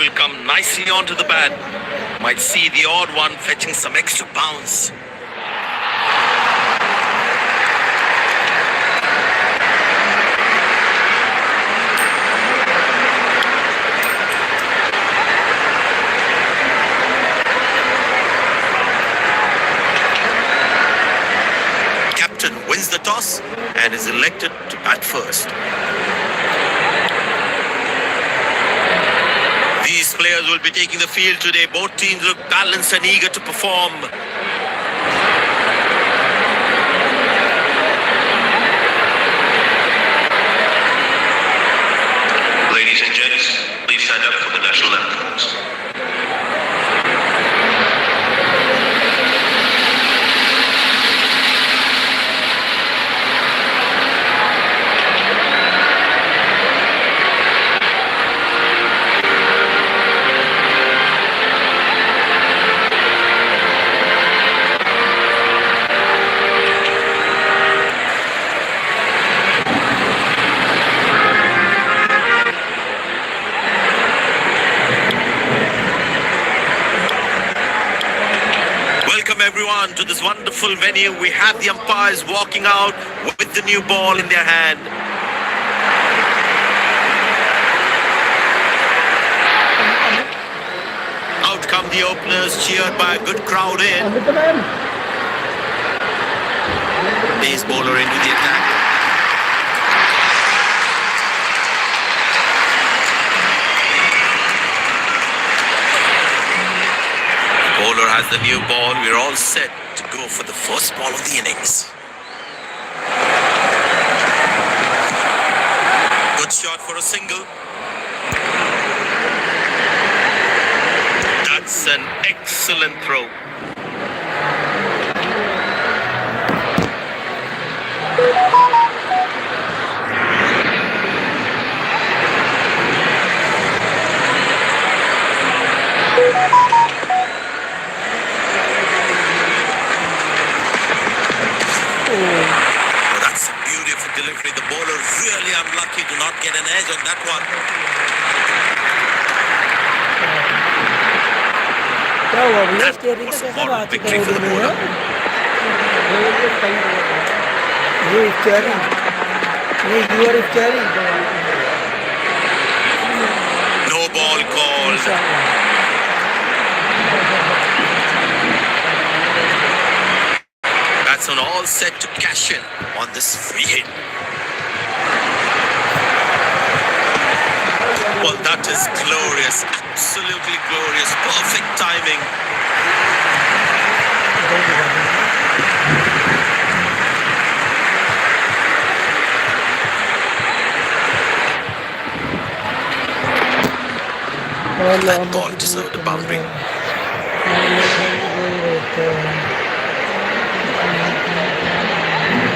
will come nicely onto the bat. Might see the odd one fetching some extra bounce. Captain wins the toss and is elected to bat first. These players will be taking the field today. Both teams look balanced and eager to perform. Ladies and gents, please stand up for the national anthems. Welcome everyone to this wonderful venue. We have the umpires walking out with the new ball in their hand. Out come the openers, cheered by a good crowd in. Pace bowler into the attack. Bowler has the new ball. We're all set to go for the first ball of the innings. Good shot for a single. That's an excellent throw. Oh, that's a beautiful delivery. The bowler really unlucky to not get an edge on that one. That was a moral victory for the bowler. No ball called. Batsman all set to cash in on this free hit. Well, that is glorious, absolutely glorious, perfect timing. That ball deserved a boundary.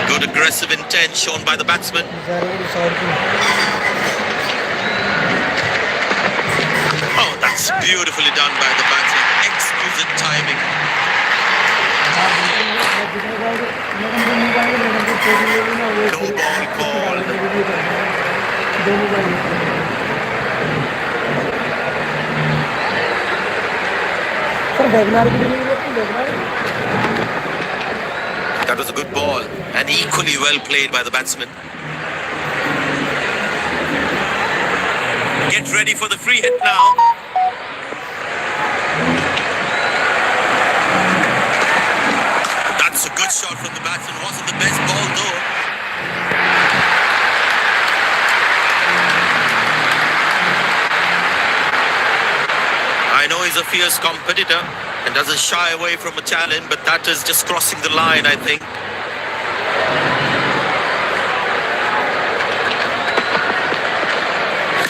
Good aggressive intent shown by the batsman. Oh, that's beautifully done by the batsman. Exquisite timing. No ball called. That was a good ball and equally well played by the batsman. Get ready for the free hit now. That's a good shot from the batsman. Wasn't the best ball though. I know he's a fierce competitor and doesn't shy away from a challenge, but that is just crossing the line, I think.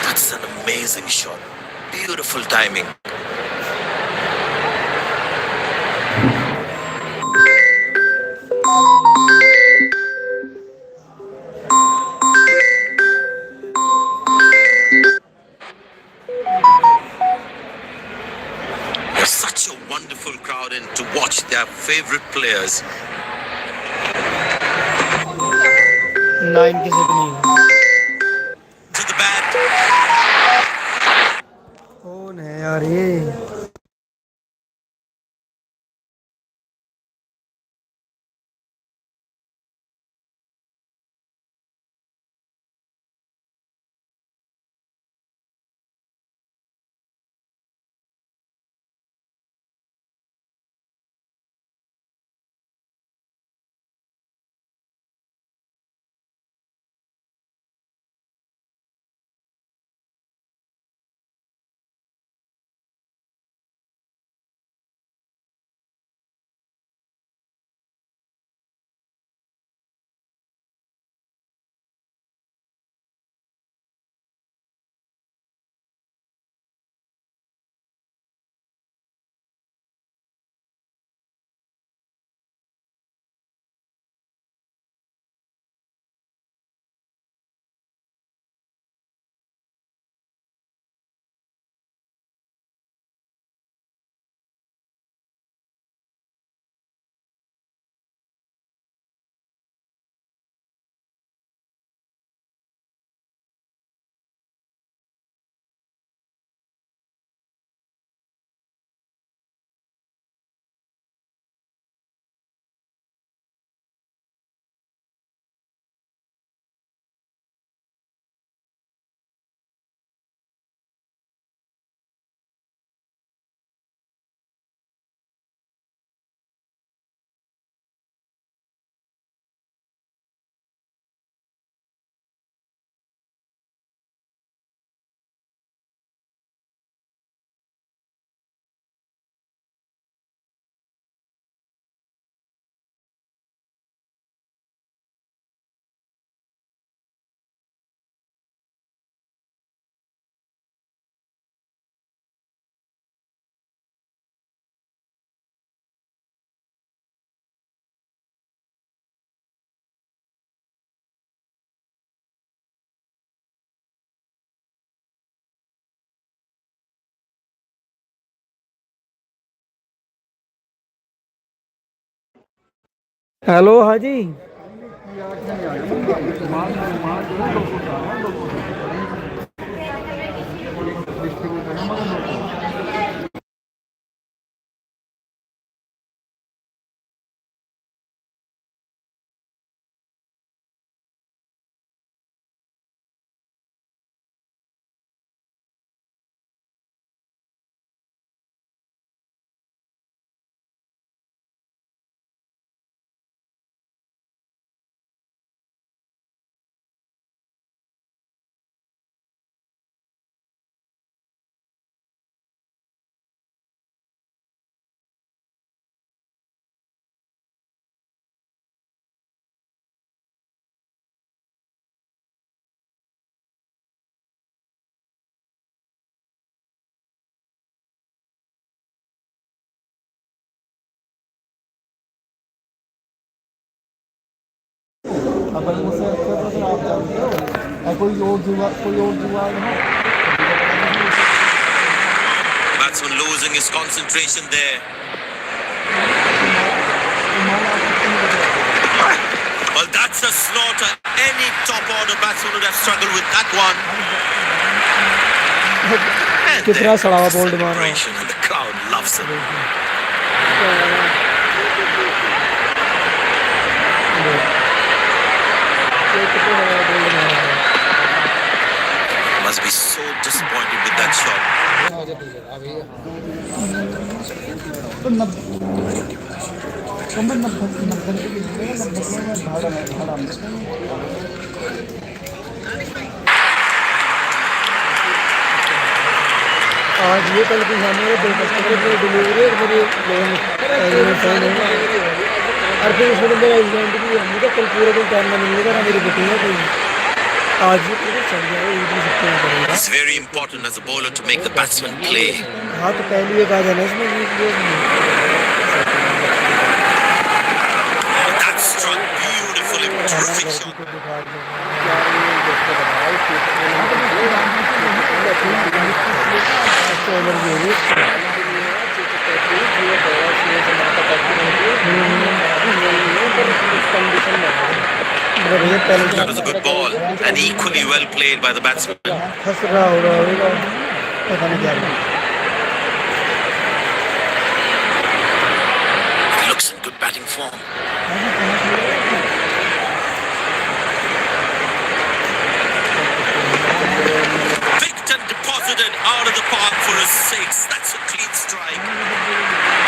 That's an amazing shot. Beautiful timing. There's such a wonderful crowd in to watch their favorite players. 9 किसी को नहीं To the bat. ओ नहीं यार ये hello हाँ जी। अपन मुझसे अच्छे आप जानते हो कोई और जुआ है। Batsman losing his concentration there. Well, that's a slaughter. Any top order batsman would have struggled with that one. And कितना सड़ा हुआ there's बोल्ड मारा। celebration and the crowd loves it. Must be so disappointed with that shot. आज ये कल की शाम में 2 कस्टमर की डिलीवरी है मेरे लोगों और फिर इसमें मेरा इवेंट भी है। मुझे कल पूरे दिन टाइम ना मिलेगा ना मेरी बुकिंग है कोई। आज ये पूरे चल जाए एक भी सकते हैं करेगा। It's very important as a bowler to make the batsman play. हाँ तो पहले ये कहा जाना इसमें That struck beautifully, terrific shot. That was a good ball and equally well played by the batsman. फंस रहा होगा पता नहीं क्या mark for a six. That's a clean strike.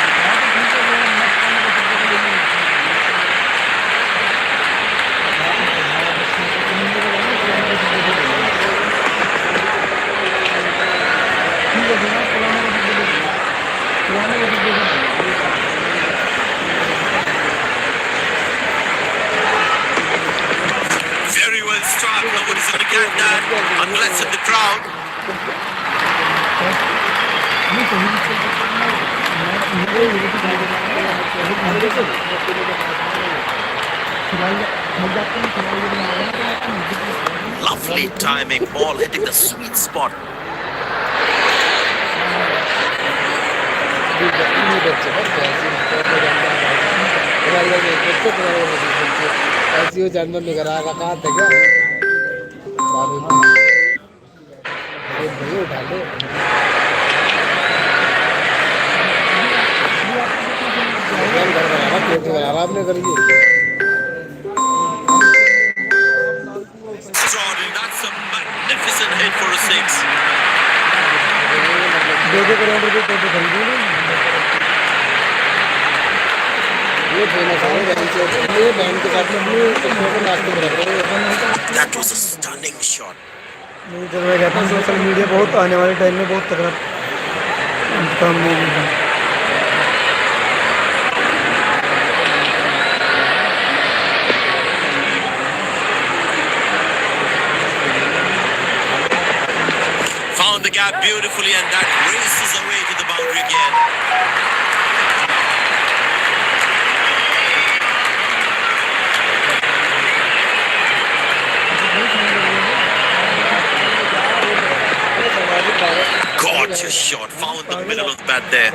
Very well struck. Nobody's going to get that unless in the crowd. Lovely timing. Ball hitting the sweet spot. ऐसी वो जानवर निकल रहा कहा था क्या भाई उठा ले घर बना पेट बना रहा आपने कर That's a magnificent hit for a six. दो करोड़ रुपए टोटल खरीदे ये फेमस है ये बैंड के साथ में अपनी किस्मों को नाचते में रख रहे हैं That was a stunning shot. नहीं तो मैं कहता हूँ सोशल मीडिया बहुत आने वाले टाइम में बहुत तगड़ा काम नहीं मिलता Found the gap beautifully and that races away to the boundary again. Gorgeous shot. Found the middle of the bat there.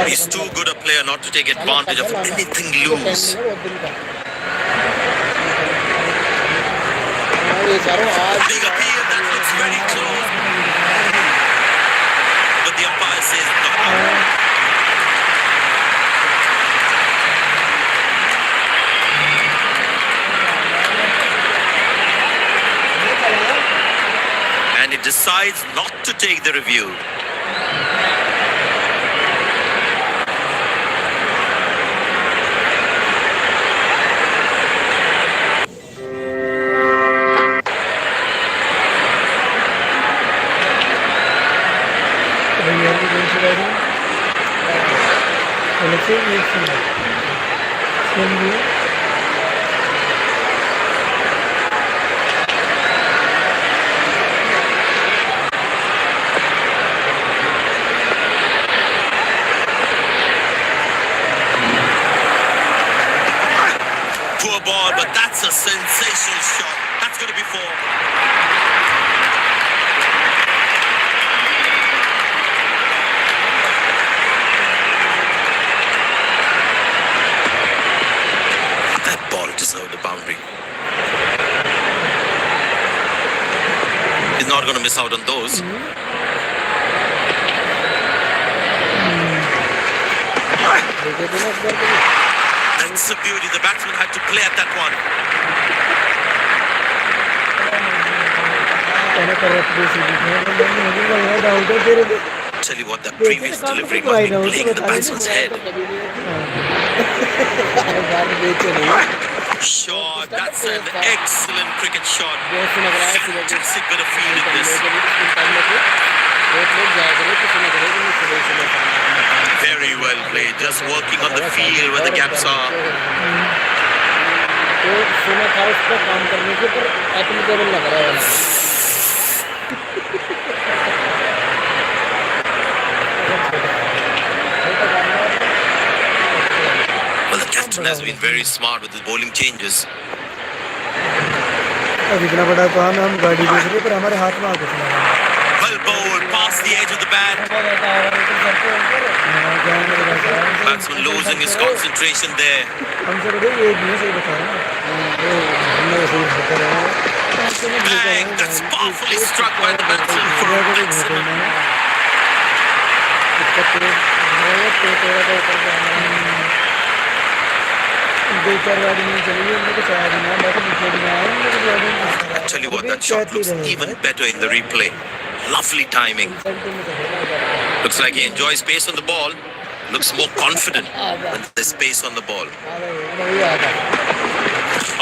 He's too good a player not to take advantage of anything loose. Big appeal, that looks very close. But the umpire says not out. And it decides not to take the review. Poor ball, but that's a sensational shot. That's going to be four. That ball deserved a boundary. He's not going to miss out on those. That's a beauty. The batsman had to play at that one. Tell you what, that previous delivery must be playing in the batsman's head. Shot. That's an excellent cricket shot. Fantastic bit of feel in this. Very well played. Just working on the field where the gaps are. Well, the captain has been very smart with his bowling changes. इतना बड़ा काम है हम गाड़ी देख रहे पर हमारे हाथ में आ कुछ नहीं Well bowled past the edge of the bat. Batsman losing his concentration there. हमसे बड़े ये नहीं सही बता रहा हमने सही बता रहा Bang! That's powerfully struck by the batsman for maximum. दो चार गाड़ी नहीं चली उनमें कुछ आया भी ना बाकी पीछे भी ना आया उनमें कुछ आया I tell you what, that shot looks even better in the replay. Lovely timing. Looks like he enjoys space on the ball. Looks more confident when there's space on the ball.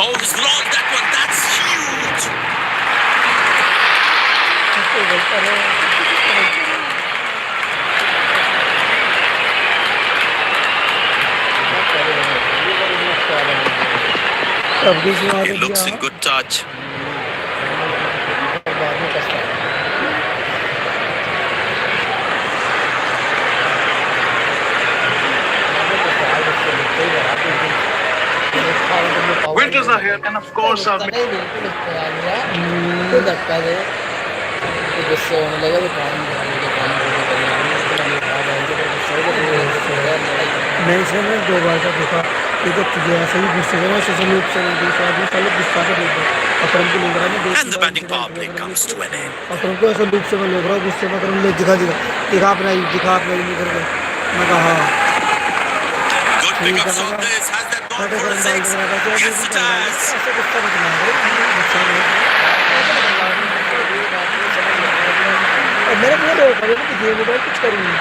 Oh, he's lost that one. That's huge. He looks in good touch. Winters are here, and of course, our मैं इसे ना 2 बार का देखा कि जब तुझे ऐसे ही गुस्से से ना ऐसे लूप से नहीं दूसरा आदमी साले गुस्सा कर देते अकरम को लेकर मैं And the batting power play comes to an end. अकरम को ऐसे लूप से मैं ले रहा हूँ गुस्से में अकरम ले दिखा अपना नहीं करके मैं कहा Good pickups on this. Has that gone for a six? Yes, it has. ऐसे गुस्सा मत मारो गुस्सा नहीं और मेरे को रोक रहे हैं कि ये मोबाइल कुछ करूँगी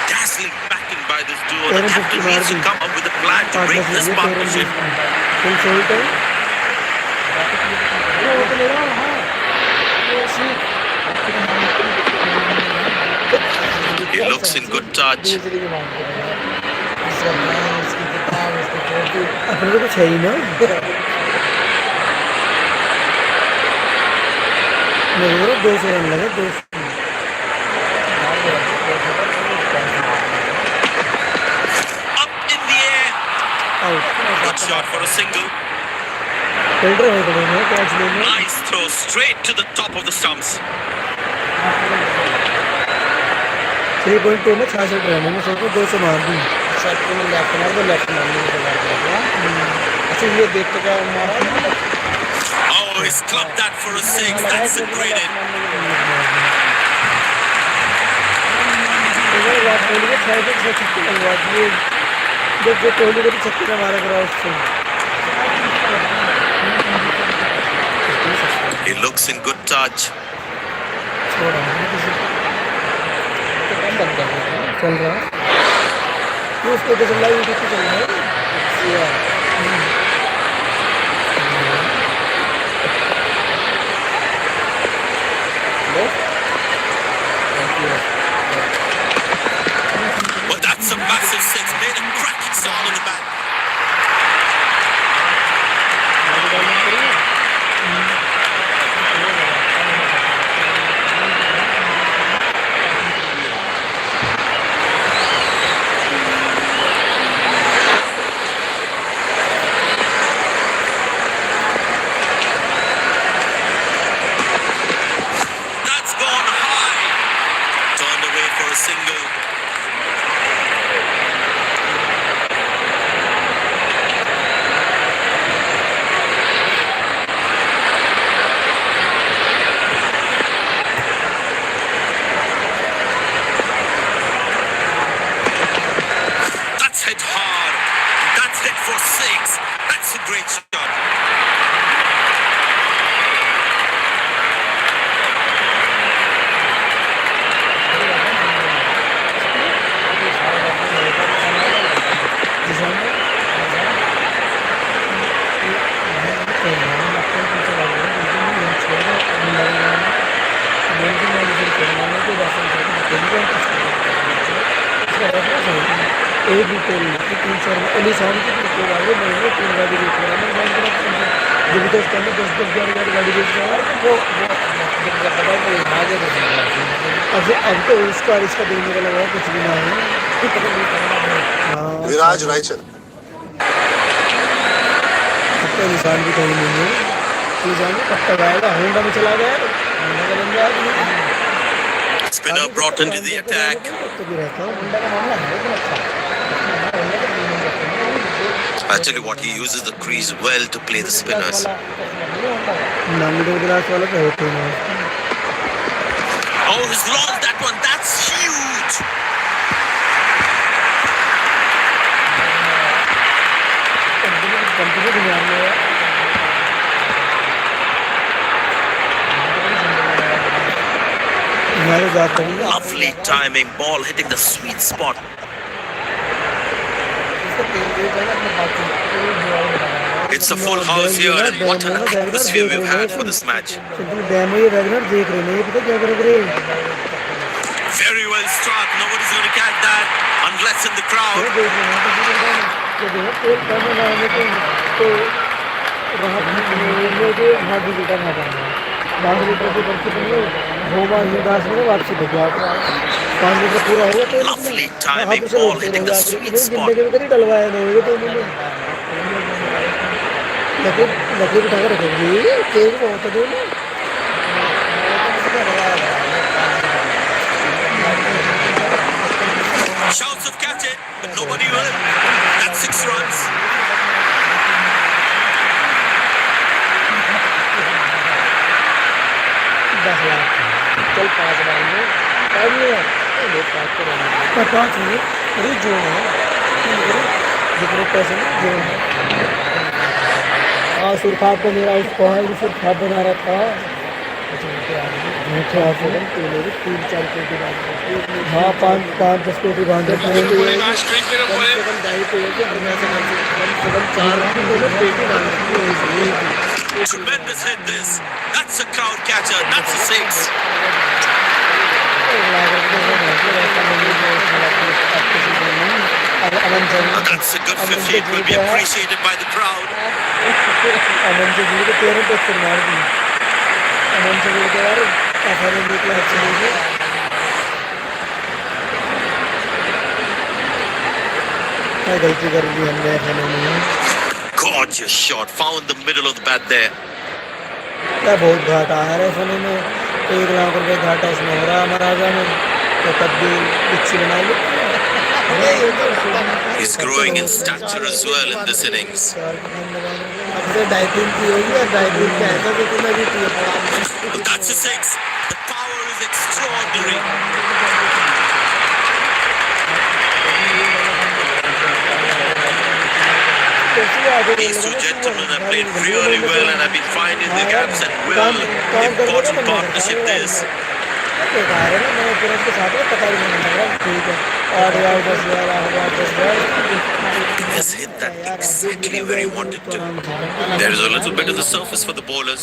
Dazzling batting by this duo. The captain needs to come up with a plan to break this partnership. Full shot है He looks in good touch. अपने को कुछ है ही ना मेरे 200 रन लगे 200 Up in the air. Out Good shot for a single. Filter है तो मैं कैच लेने Nice throw straight to the top of the stumps. 3.2 में 66 रन है मैं सोचूं 200 मार दूं शॉट में लेफ्ट मार दो लेफ्ट मारने के बाद अच्छा ये देख तो क्या मारा Oh, he's clubbed that for a six. That's a great hit. Kohli के 6 छक्के लगवा दिए जब कोहली को 36 मारा करा उससे He looks in good touch. छोड़ा चल रहा उसको तो चल रहा है यूट्यूब पे चल रहा है Well, that's a massive six. Made a cracking sound on the bat. That's gone high. Turned away for a single. That's hit hard. That's hit for six. That's a great shot. एक भी तेल 3-4 एलिसान की तो गाड़ी नहीं 3 गाड़ी बेच रहा है मैं जब तो उसके अंदर 10 11 गाड़ी बेच रहा है वो अब तो इसका देने का लगा कुछ भी ना है विराज रायचंद अब तो निशान भी कहीं नहीं है निशान पक्का गाएगा होंडा में चला गया होंडा का बन गया Spinner brought into the attack. I tell you what, he uses the crease well to play the spinners. Oh, he's lost that one. That's huge. Company दुनिया में है। हमारे जात करेंगे Lovely timing, ball hitting the sweet spot. It's a full house here, and what an atmosphere we've had for this match. Demo ये Wagner देख रहे हैं, ये पता क्या कर रहे हैं? Very well struck. Nobody's going to catch that unless in the crowd. देख रहे हैं तो जो है एक काम लगाने तो राहत मुझे हाथ भी बेटा ना पाना 5 लीटर की बर्फी बनी घोमा ही 10 मिनट वापसी भेज दिया 5 लीटर पूरा हो गया तो Lovely timing, ball hitting the sweet spot. जिंदगी में कभी डलवाया नहीं होगा तो उन्होंने लकड़ी बिठा कर रखेंगे तेज बहुत है दोनों Shouts of catch it, but nobody will. That's 6 runs. चल 5 बार में 5 नहीं अरे जो है जितने पैसे ना जो है हाँ सुरखाब को मेरा इस पॉइंट सुरखाब बना रहा था हाँ 5-10 पेटी बांध रहे थे कम से कम 2.5 पेटी कम से कम 4 पेटी बांध रखी Tremendous hit this. That's a crowd catcher. That's a 6. That's a good 50. It will be appreciated by the crowd. अमन से जुड़ के 13 पे फिर मार दी अमन से जुड़ के यार ऐसा नहीं निकला अच्छी नहीं क्या गलती कर दी हमने ऐसा नहीं Gorgeous shot. Found the middle of the bat there. क्या बहुत घाटा है रे सोने में 1 लाख रुपए घाटा इसमें हो रहा है महाराजा में तो कभी बिच्छी बना ली He's growing in stature as well in this innings. Dieting की होगी या डाइटिंग का ऐसा तो तुम्हें भी किया But that's a 6. The power is extraordinary. These two gentlemen have played really well and have been finding their gaps and well. Important partnership this. मैंने तुरंत के साथ में पता ही नहीं लगा ठीक है 8,000 10,000 He has hit that exactly where he wanted to. There is a little bit of the surface for the bowlers.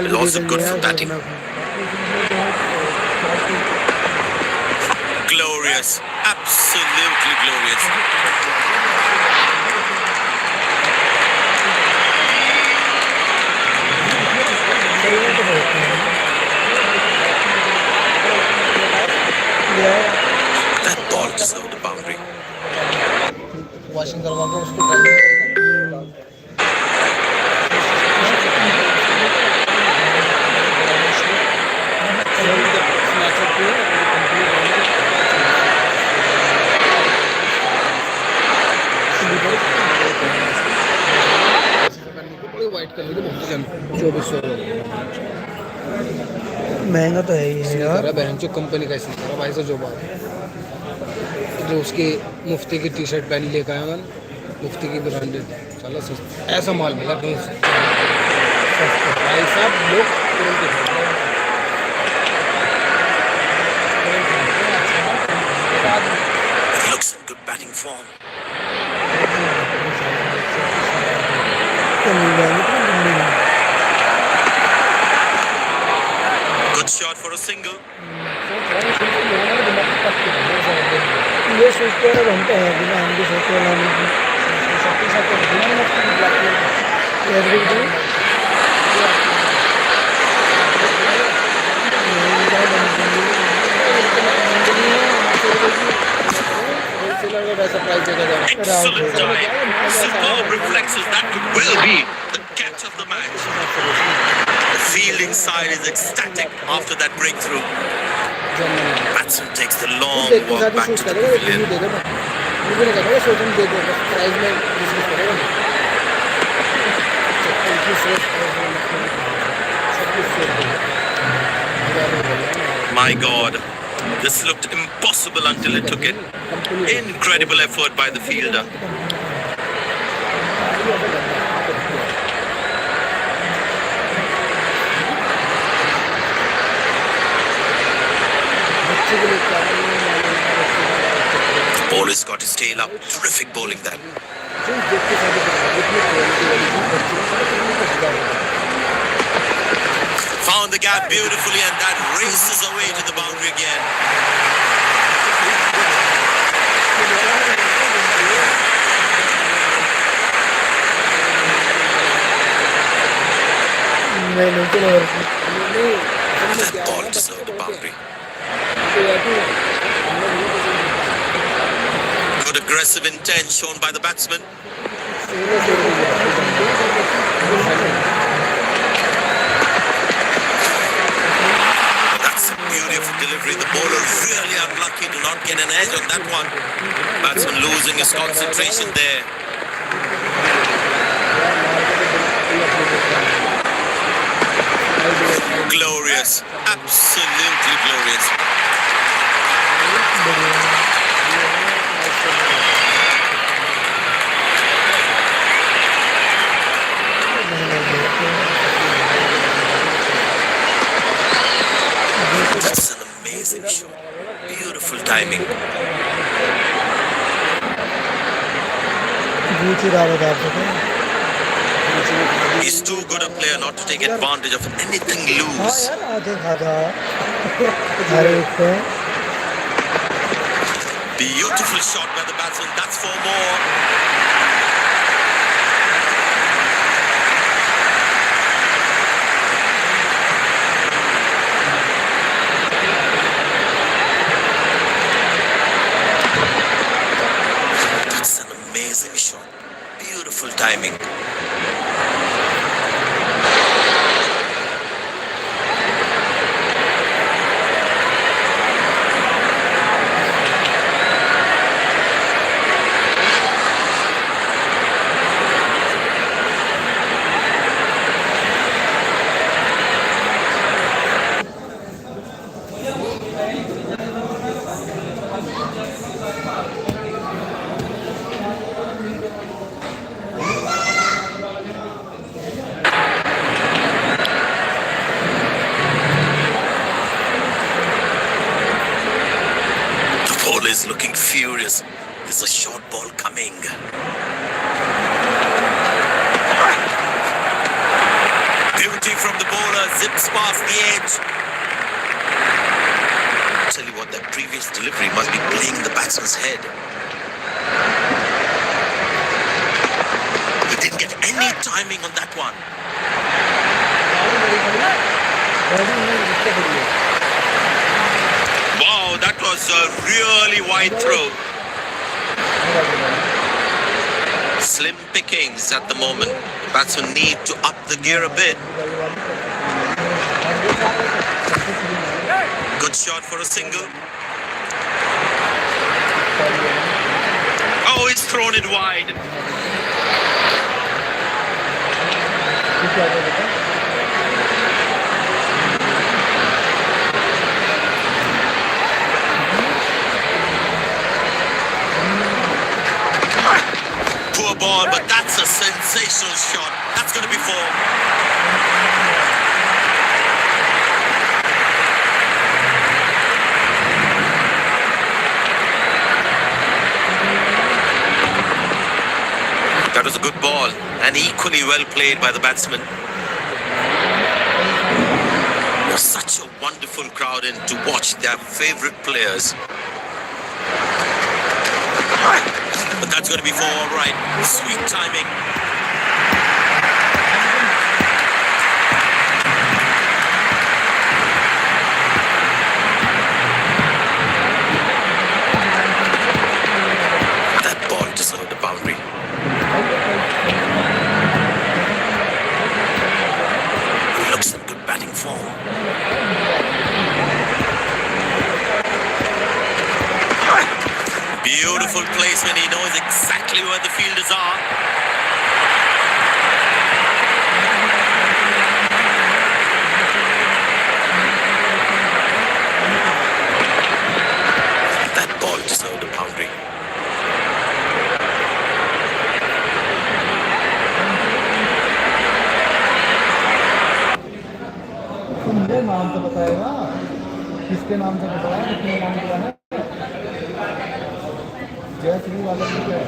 It's also good for batting. Glorious. Absolutely glorious. That ball deserved a boundary. Washing करवा के उसको महंगा तो है ही यार बहन जो company का इसने करा भाई से जो बात जो उसकी मुफ्ती की टी शर्ट पहनी लेकर आया मैंने मुफ्ती की ब्रांडेड चलो ऐसा माल मिला कहीं से भाई साहब लोग Looks in good batting form. Good shot for a single. ये सोचते हैं हम तो है बिना हम भी सोचते हैं Excellent dive. Superb reflexes. That could well be the catch of the match. The fielding side is ecstatic after that breakthrough. Batsman takes the long walk back to the pavilion. My God, this looked impossible until it took it. Incredible effort by the fielder. ball has got his tail up. Terrific bowling that. चीज देख के साथ जितनी quality वाली चीज बच्चे Found the gap beautifully and that races away to the boundary again. नहीं चलो That ball deserved the boundary. Good aggressive intent shown by the batsman. That's the beauty of delivery. The bowler really unlucky to not get an edge on that one. Batsman losing his concentration there. Glorious, absolutely glorious. That's an amazing shot. Beautiful timing. He's too good a player not to take advantage of anything loose. Beautiful shot by the batsman. That's four more. That's an amazing shot. Beautiful timing. Is looking furious. There's a short ball coming. Beauty from the bowler, zips past the edge. Tell you what, that previous delivery must be playing the batsman's head. He didn't get any timing on that one. Wow, that was a really wide throw. Slim pickings at the moment. Batsmen need to up the gear a bit. Good shot for a single. Oh, it's thrown it wide. Poor ball, but that's a sensational shot. That's going to be four. That was a good ball and equally well played by the batsman. There's such a wonderful crowd in to watch their favorite players. But that's going to be four, all right. Sweet timing. That ball deserved a boundary. He looks in good batting form. Beautiful placement. He knows exactly where the fielders are. That ball deserved a boundary. मुझे नाम तो बताएगा किसके नाम से बताया कितने नाम का है जयश्री वाला भी है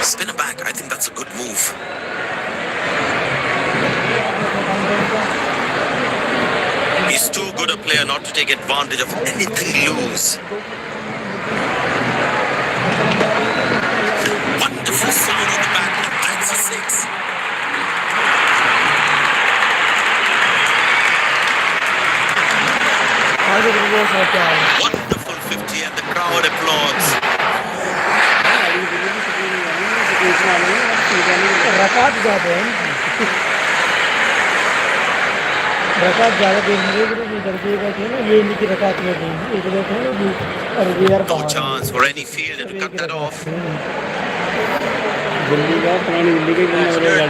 Spinner back. I think that's a good move. He's too good a player not to take advantage of anything loose. Wonderful sound on the back. That's a six. आगे भी वो शॉट क्या है Wonderful 50 and the crowd applauds. रकात ज़्यादा है रकात ज़्यादा देखने के लिए इधर के बैठे ना ये इनकी रकात में नहीं एक बैठे ना भी और ये यार No chance for any fielder to cut that off. Delhi का पुरानी दिल्ली के गाड़ी मिल गया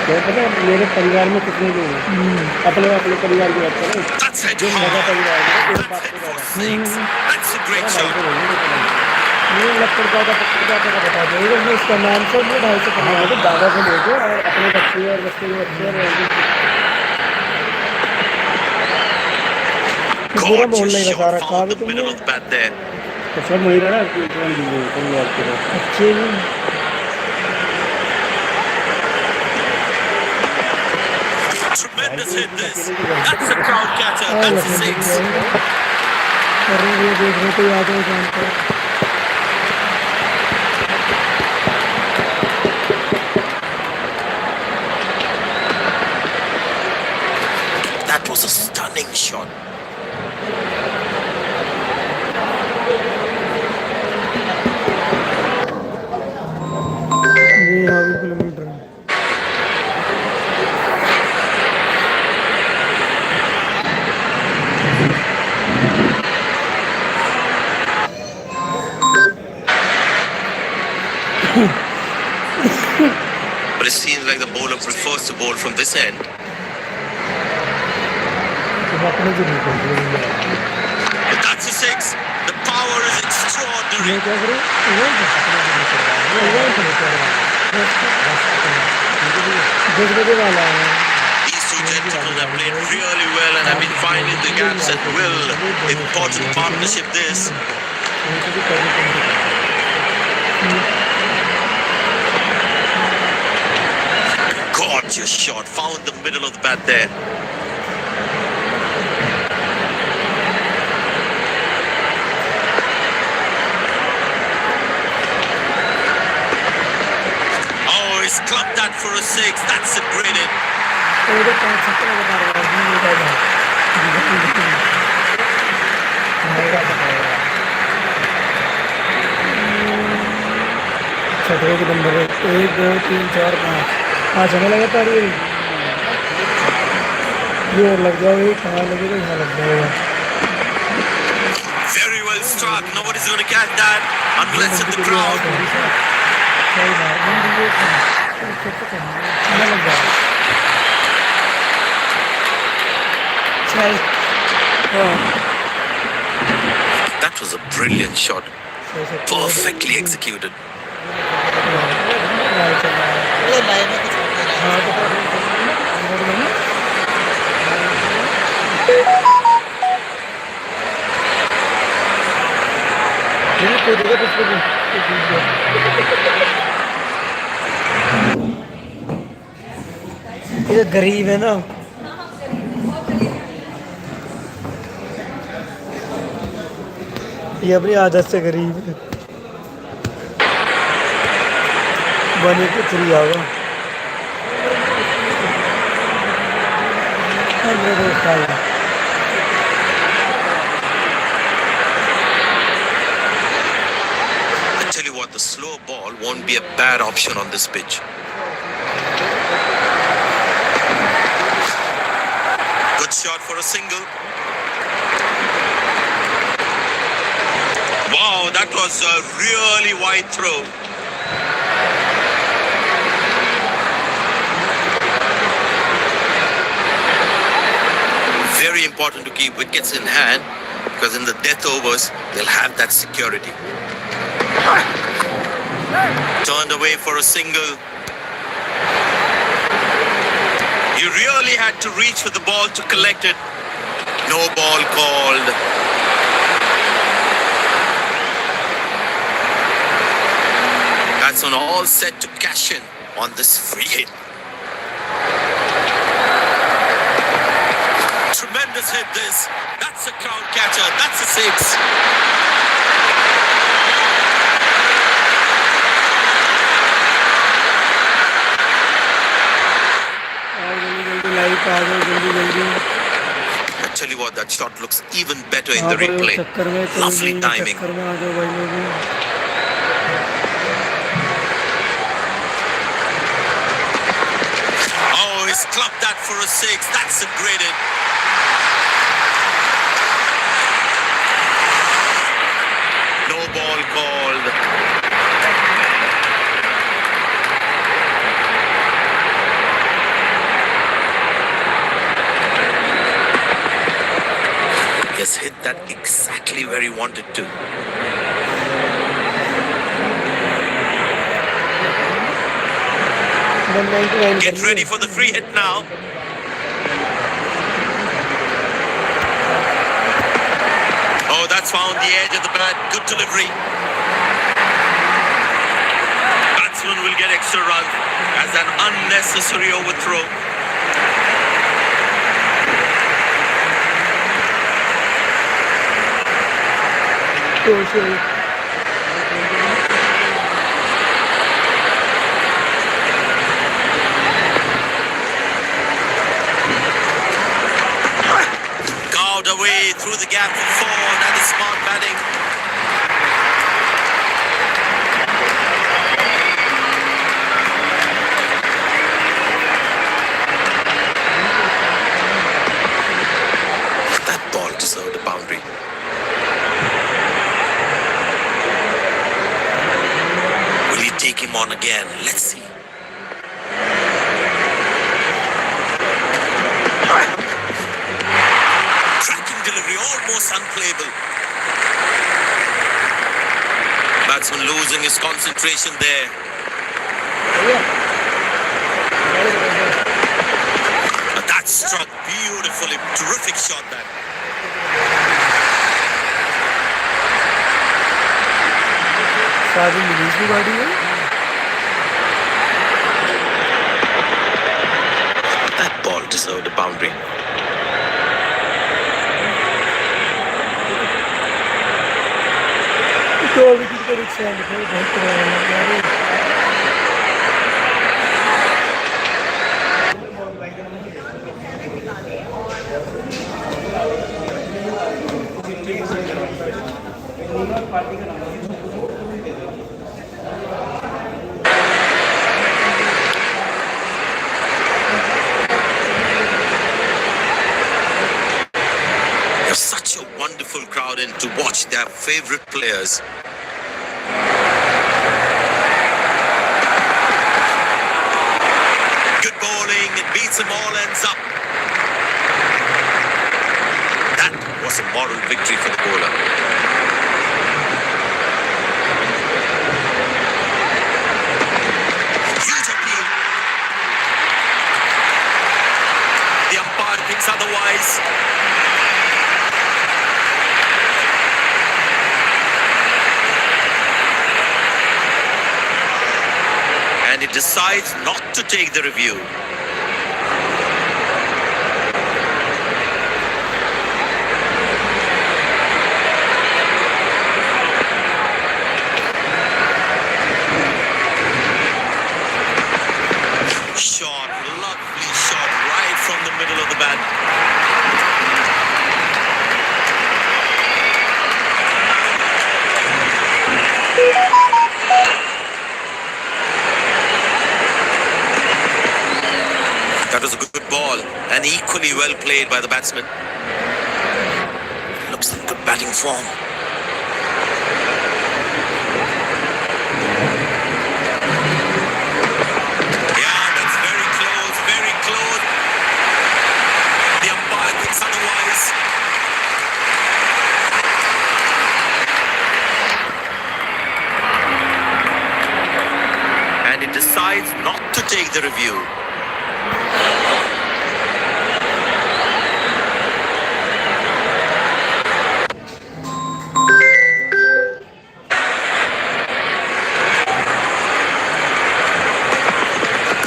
क्या पता मेरे परिवार में कितने लोग हैं अपने अपने परिवार की बात करें That's it. जो मेरा परिवार है एक That's बात it को for six. That's a great shot. ये लक्कड़ का बता दो अगर मैं इसका नाम से मैं 250 कमा तो दादा से लेके और अपने बच्चे और बच्चे के बच्चे और पूरा Gorgeous मोहल्ला ही बता shot रखा found है the middle of the bat there. तो सब वही रहा अच्छे Tremendous hit this. That's a crowd catcher. That's a six. अरे ये देखने को याद है जानता That was a stunning shot. ये यहाँ भी किलोमीटर है But it seems like the bowler prefers to bowl from this end. तो अपने जो नहीं करते But that's a six. The power is extraordinary. मैं क्या करूँ वो अपने जो नहीं कर रहा है वो नहीं कर रहा है 10 बजे वाला है These two gentlemen have played really well and have been finding the gaps at will. Important partnership this. Gorgeous shot. Found the middle of the bat there. Oh, he's clubbed that for a six. That's a great hit. तो 5 second लगा रहा है नहीं निकाल छठे के number 1 2 3 4 5 हमें लगातार ये और लग जाओ एक कहाँ लगेगा यहाँ लग जाएगा Very well struck. Nobody's going to catch that unless in the crowd. सही बात है ये हमें लग जाएगा चल That was a brilliant shot. Perfectly executed. ये गरीब है ना ये अपनी आदत से गरीब है बने के 3 आएगा मेरे दोस्त आएगा I tell you what, the slow ball won't be a bad option on this pitch. Good shot for a single. Wow, that was a really wide throw. Very important to keep wickets in hand because in the death overs, they'll have that security. Turned away for a single. You really had to reach for the ball to collect it. No ball called. That's on all set to cash in on this free hit. Tremendous hit this. That's a crown catcher. That's a six. Light आ गई जल्दी जल्दी I tell you what, that shot looks even better in हाँ the भाई वो replay. चक्कर में कोई Lovely नहीं timing. चक्कर में आ जाओ भाई लोग Oh, he's clubbed that for a six. That's a great hit. No ball called. He has hit that exactly where he wanted to. 199 Get ready for the free hit now. Oh, that's found the edge of the bat. Good delivery. Batsman will get extra run as an unnecessary overthrow. तो से Carved away through the gap for four. That is smart batting. That ball deserved a boundary. Will he take him on again? Let's see. Cracking delivery, almost unplayable. Batsman losing his concentration there. But that struck beautifully. Terrific shot that. शादी मिली की गाड़ी है That ball deserved a boundary. तो wicket का rickshaw है बहुत पुराना There's such a wonderful crowd in to watch their favorite players. Good bowling, it beats them all, ends up. That was a moral victory for the bowler. Huge appeal. The umpire thinks otherwise. And he decides not to take the review. Shot, lovely shot right from the middle of the bat. That was a good ball and equally well played by the batsman. Looks like good batting form. Yeah, that's very close, very close. The umpire thinks otherwise. take the review.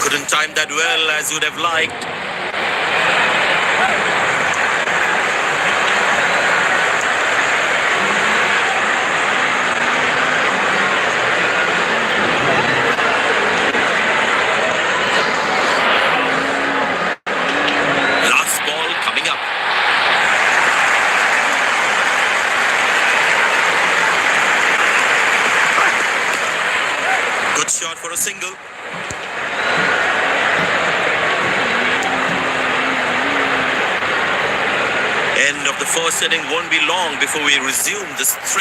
Couldn't time that well as you'd have liked. Last ball coming up. Good shot for a single. End of the first inning won't be long before we resume this thrilling